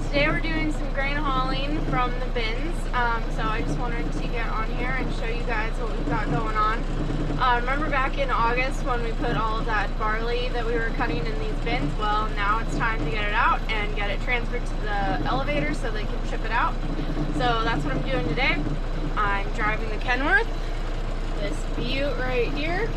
Today we're doing some grain hauling from the bins, so I just wanted to get on here and show you guys what we've got going on. Remember back in August when we put all of that barley that we were cutting in these bins? Well, now it's time to get it out and get it transferred to the elevator so they can ship it out. So that's what I'm doing today. I'm driving the Kenworth, this butte right here,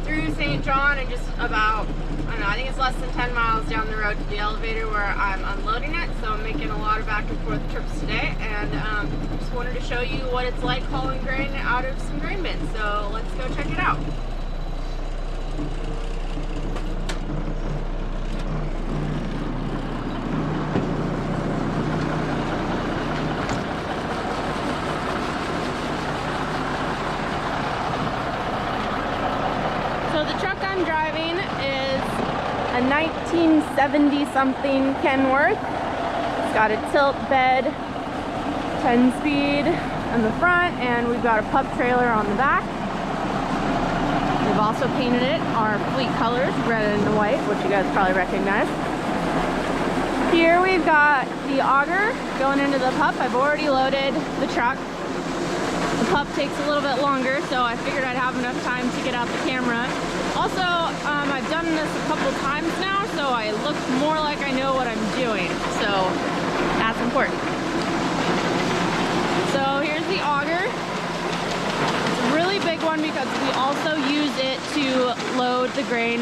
through St. John and just about, I don't know, I think it's less than 10 miles down the road to the elevator where I'm unloading it. So I'm making a lot of back and forth trips today, and just wanted to show you what it's like hauling grain out of some grain bins. So let's go check it out. So the truck I'm driving is a 1970 something Kenworth. It's got a tilt bed, 10-speed on the front, and we've got a pup trailer on the back. We've also painted it our fleet colors, red and white, which you guys probably recognize. Here we've got the auger going into the pup. I've already loaded the truck. The pup takes a little bit longer, so I figured I'd have enough time to get out the camera. Also, I've done this a couple times now, so I look more like I know what I'm doing, so that's important. So here's the auger. It's a really big one because we also use it to load the grain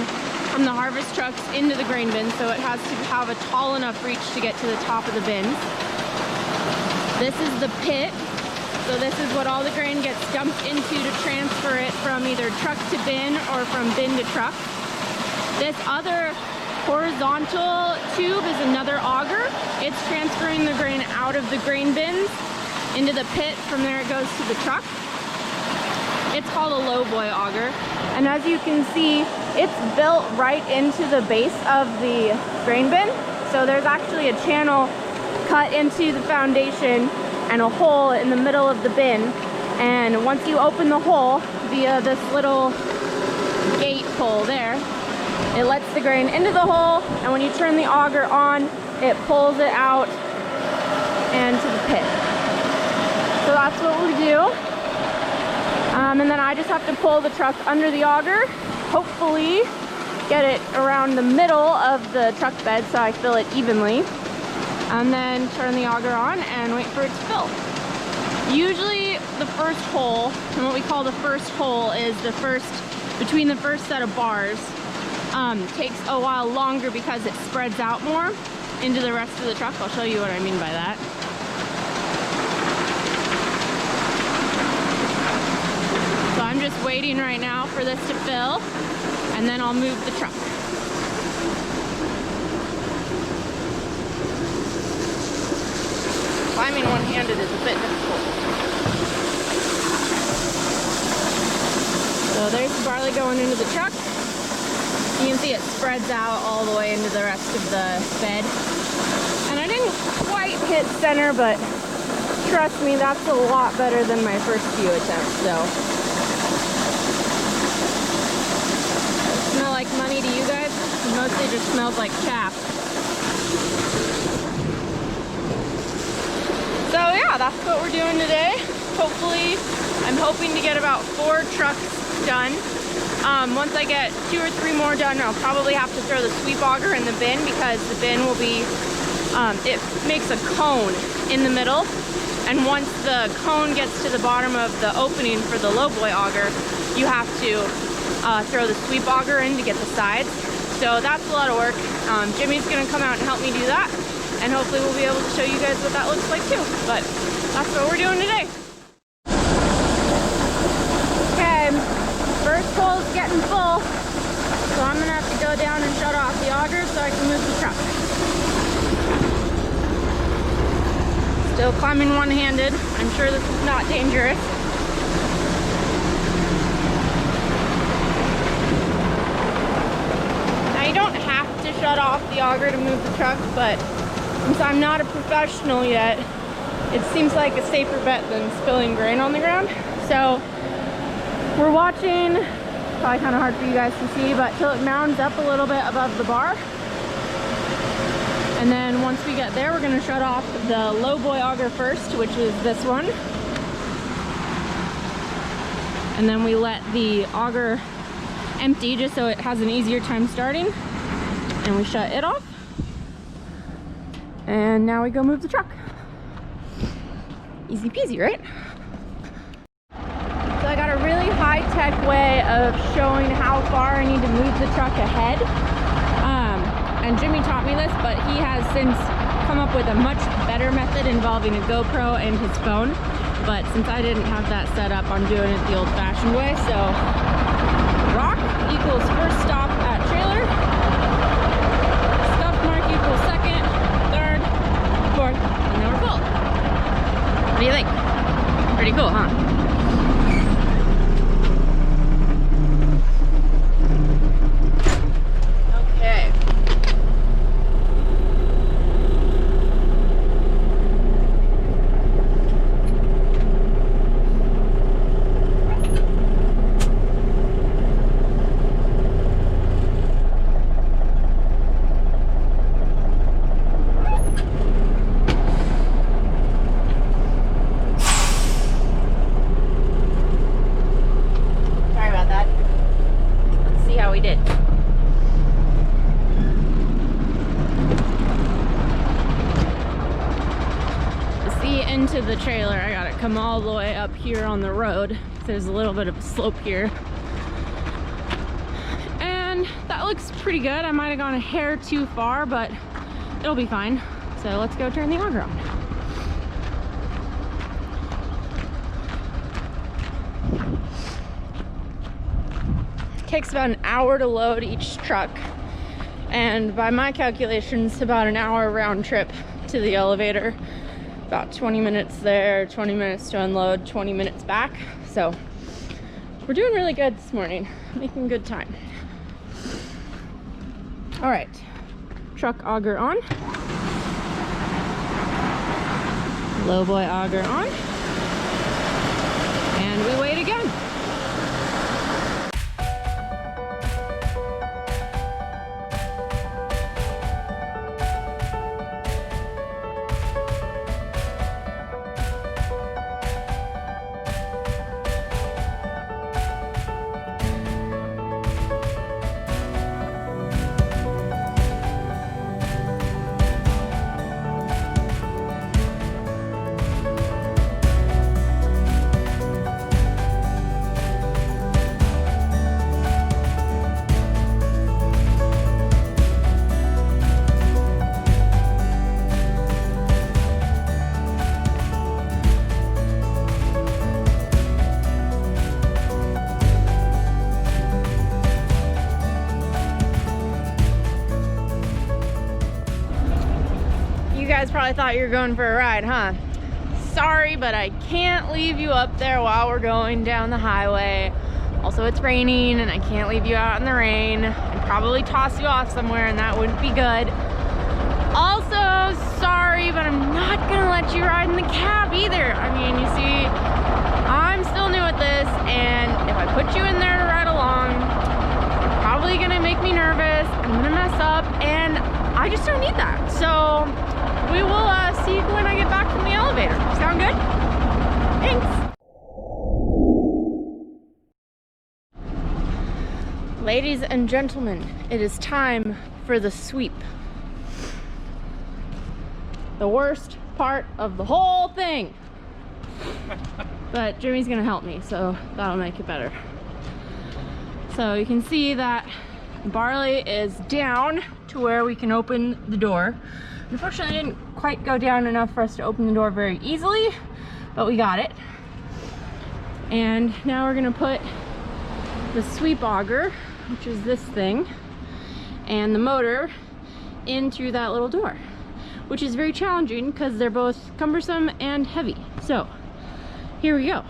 from the harvest trucks into the grain bin, so it has to have a tall enough reach to get to the top of the bins. This is the pit. So this is what all the grain gets dumped into to transfer it from either truck to bin or from bin to truck. This other horizontal tube is another auger. It's transferring the grain out of the grain bins into the pit. From there it goes to the truck. It's called a lowboy auger. And as you can see, it's built right into the base of the grain bin. So there's actually a channel cut into the foundation and a hole in the middle of the bin, and once you open the hole via this little gate hole there, it lets the grain into the hole, and when you turn the auger on, it pulls it out and to the pit. So that's what we do, and then I just have to pull the truck under the auger, hopefully get it around the middle of the truck bed so I fill it evenly, and then turn the auger on and wait for it to fill. Usually the first hole, and what we call the first hole is the first, between the first set of bars, takes a while longer because it spreads out more into the rest of the truck. I'll show you what I mean by that. So I'm just waiting right now for this to fill, and then I'll move the truck. Climbing one-handed is a bit difficult. So there's the barley going into the truck. You can see it spreads out all the way into the rest of the bed. And I didn't quite hit center, but trust me, that's a lot better than my first few attempts, so. Smell like money to you guys? It mostly just smells like chaff. So yeah, that's what we're doing today. Hopefully, I'm hoping to get about 4 trucks done. Once I get 2 or 3 more done, I'll probably have to throw the sweep auger in the bin because the bin will be, it makes a cone in the middle. And once the cone gets to the bottom of the opening for the lowboy auger, you have to throw the sweep auger in to get the sides. So that's a lot of work. Jimmy's gonna come out and help me do that. And hopefully we'll be able to show you guys what that looks like too. But that's what we're doing today. Okay, first hole's getting full. So I'm gonna have to go down and shut off the auger so I can move the truck. Still climbing one-handed. I'm sure this is not dangerous. Now you don't have to shut off the auger to move the truck, but since I'm not a professional yet, it seems like a safer bet than spilling grain on the ground. So we're watching probably kind of hard for you guys to see, but till it mounds up a little bit above the bar. And then once we get there, we're gonna shut off the low boy auger first, which is this one. And then we let the auger empty just so it has an easier time starting. And we shut it off. And now we go move the truck. Easy peasy, right? So I got a really high-tech way of showing how far I need to move the truck ahead. And Jimmy taught me this, but he has since come up with a much better method involving a GoPro and his phone. But since I didn't have that set up, I'm doing it the old-fashioned way. So rock equals first stop at trailer. Scuff mark equals second, third, fourth, and then we're full. What do you think? Pretty cool, huh? Okay. Into the trailer, I gotta come all the way up here on the road. There's a little bit of a slope here. And that looks pretty good. I might have gone a hair too far, but it'll be fine. So let's go turn the auger on. Takes about an hour to load each truck. And by my calculations, about an hour round trip to the elevator. About 20 minutes there, 20 minutes to unload, 20 minutes back. So we're doing really good this morning, making good time. All right, truck auger on. Low boy auger on. And we wait again. You guys probably thought you were going for a ride, huh? Sorry, but I can't leave you up there while we're going down the highway. Also, it's raining and I can't leave you out in the rain. I'd probably toss you off somewhere and that wouldn't be good. Also, sorry, but I'm not gonna let you ride in the cab either. I mean, you see, I'm still new at this, and if I put you in there to ride along, you're probably gonna make me nervous, I'm gonna mess up, and I just don't need that. So we will see you when I get back from the elevator. Sound good? Thanks. Ladies and gentlemen, it is time for the sweep. The worst part of the whole thing. But Jimmy's gonna help me, so that'll make it better. So you can see that barley is down to where we can open the door. Unfortunately, it didn't quite go down enough for us to open the door very easily, but we got it. And now we're gonna put the sweep auger, which is this thing, and the motor in through that little door, which is very challenging because they're both cumbersome and heavy. So here we go.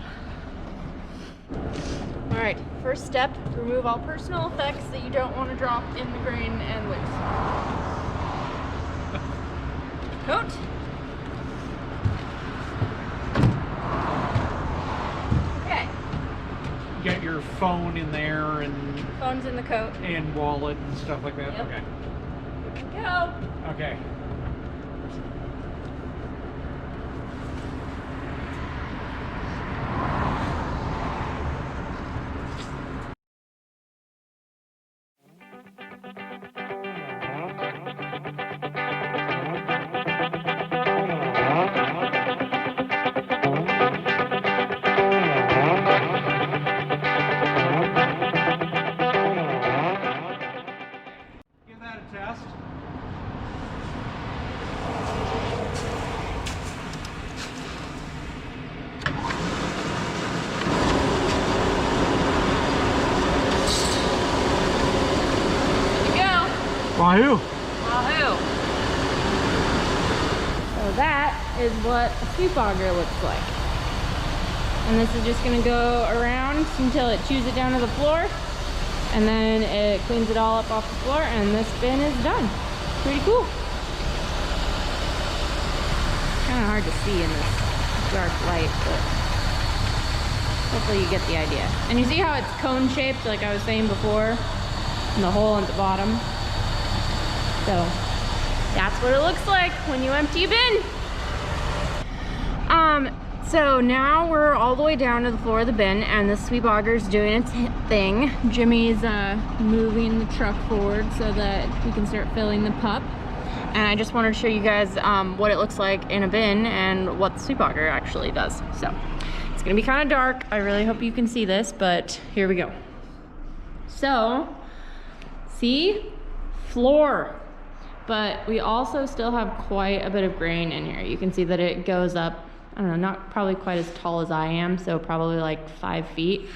All right, first step, remove all personal effects that you don't want to drop in the grain and loose. Coat. Okay. You got your phone in there and Phone's in the coat. and wallet and stuff like that. Yep. Okay. Here we go. Okay. Give that a test. Wahoo! Wahoo! So that is what a sweep auger looks like. And this is just gonna go around until it chews it down to the floor, and then it cleans it all up off the floor, and this bin is done. Pretty cool. Kind of hard to see in this dark light, but hopefully you get the idea. And you see how it's cone shaped, like I was saying before, and the hole at the bottom. So that's what it looks like when you empty a bin. So now we're all the way down to the floor of the bin, and the sweep auger's doing its thing. Jimmy's moving the truck forward so that we can start filling the pup. And I just wanted to show you guys what it looks like in a bin and what the sweep auger actually does. So it's gonna be kind of dark. I really hope you can see this, but here we go. So, see? Floor. But we also still have quite a bit of grain in here. You can see that it goes up, I don't know, not probably quite as tall as I am, so probably like 5 feet.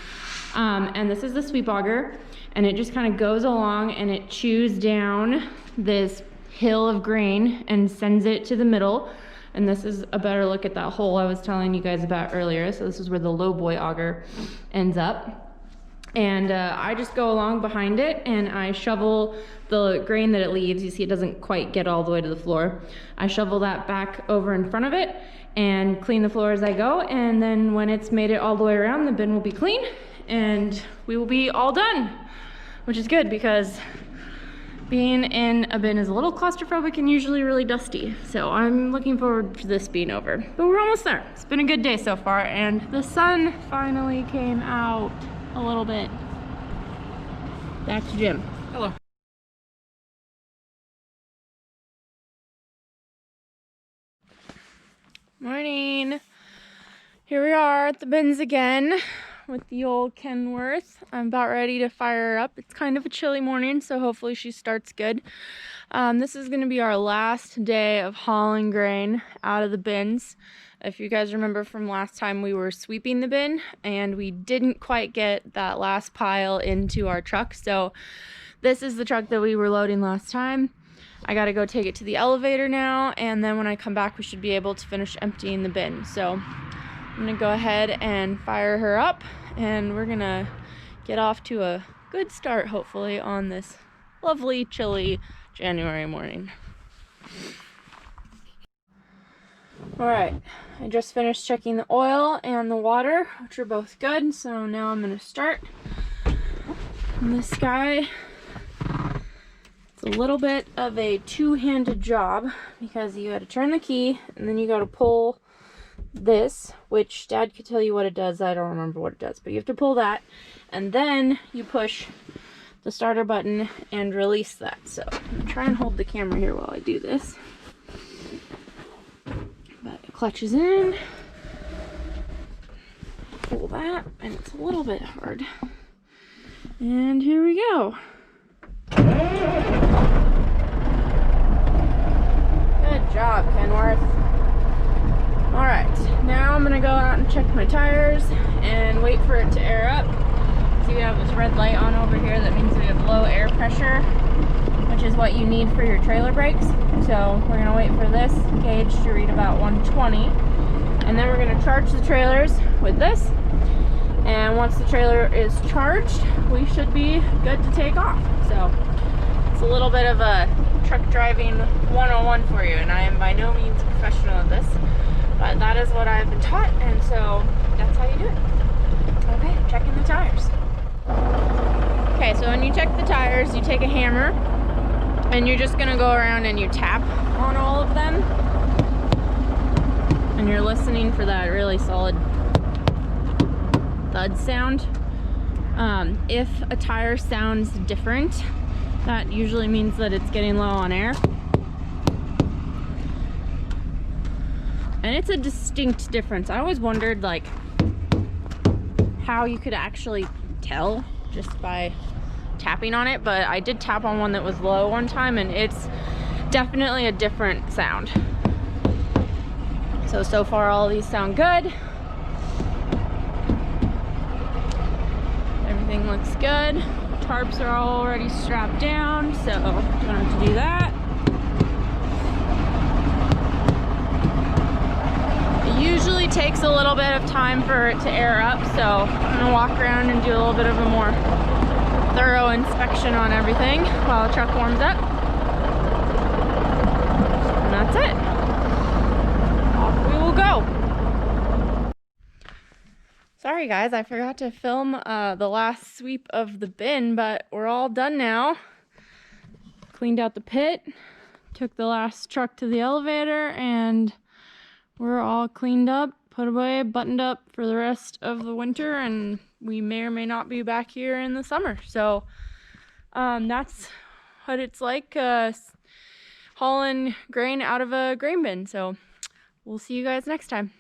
And this is the sweep auger, and it just kind of goes along and it chews down this hill of grain and sends it to the middle. And this is a better look at that hole I was telling you guys about earlier. So this is where the low boy auger ends up. And I just go along behind it and I shovel the grain that it leaves. You see it doesn't quite get all the way to the floor. I shovel that back over in front of it and clean the floor as I go. And then when it's made it all the way around, the bin will be clean and we will be all done, which is good because being in a bin is a little claustrophobic and usually really dusty. So I'm looking forward to this being over. But we're almost there. It's been a good day so far, and the sun finally came out a little bit. Back to Jim. Hello. Morning. Here we are at the bins again with the old Kenworth. I'm about ready to fire her up. It's kind of a chilly morning, so hopefully she starts good. This is going to be our last day of hauling grain out of the bins. If you guys remember from last time, we were sweeping the bin and we didn't quite get that last pile into our truck. So this is the truck that we were loading last time. I got to go take it to the elevator now, and then when I come back we should be able to finish emptying the bin. So I'm gonna go ahead and fire her up, and we're gonna get off to a good start hopefully on this lovely chilly January morning. Alright, I just finished checking the oil and the water, which are both good, so now I'm gonna start. And this guy, it's a little bit of a two-handed job because you gotta turn the key and then you gotta pull this, which Dad could tell you what it does. I don't remember what it does, but you have to pull that and then you push the starter button and release that. So I'm gonna try and hold the camera here while I do this. But it clutches in, pull that, and it's a little bit hard. And here we go. Good job, Kenworth. Alright, now I'm gonna go out and check my tires and wait for it to air up. See, we have this red light on over here. That means we have low air pressure, which is what you need for your trailer brakes. So we're gonna wait for this gauge to read about 120. And then we're gonna charge the trailers with this. And once the trailer is charged, we should be good to take off. So it's a little bit of a truck driving 101 for you, and I am by no means a professional at this, but that is what I've been taught, and so that's how you do it. Okay, checking the tires. Okay, so when you check the tires, you take a hammer And you're just gonna go around and you tap on all of them. And you're listening for that really solid thud sound. If a tire sounds different, that usually means that it's getting low on air. And it's a distinct difference. I always wondered like how you could actually tell just by tapping on it, but I did tap on one that was low one time and it's definitely a different sound. So far all these sound good. Everything looks good. Tarps are already strapped down, so don't have to do that. It usually takes a little bit of time for it to air up, so I'm gonna walk around and do a little bit of a more thorough inspection on everything while the truck warms up. And that's it. Off we will go. Sorry guys, I forgot to film the last sweep of the bin, but we're all done now. Cleaned out the pit, took the last truck to the elevator, and we're all cleaned up, put away, buttoned up for the rest of the winter, and we may or may not be back here in the summer. So that's what it's like hauling grain out of a grain bin. So we'll see you guys next time.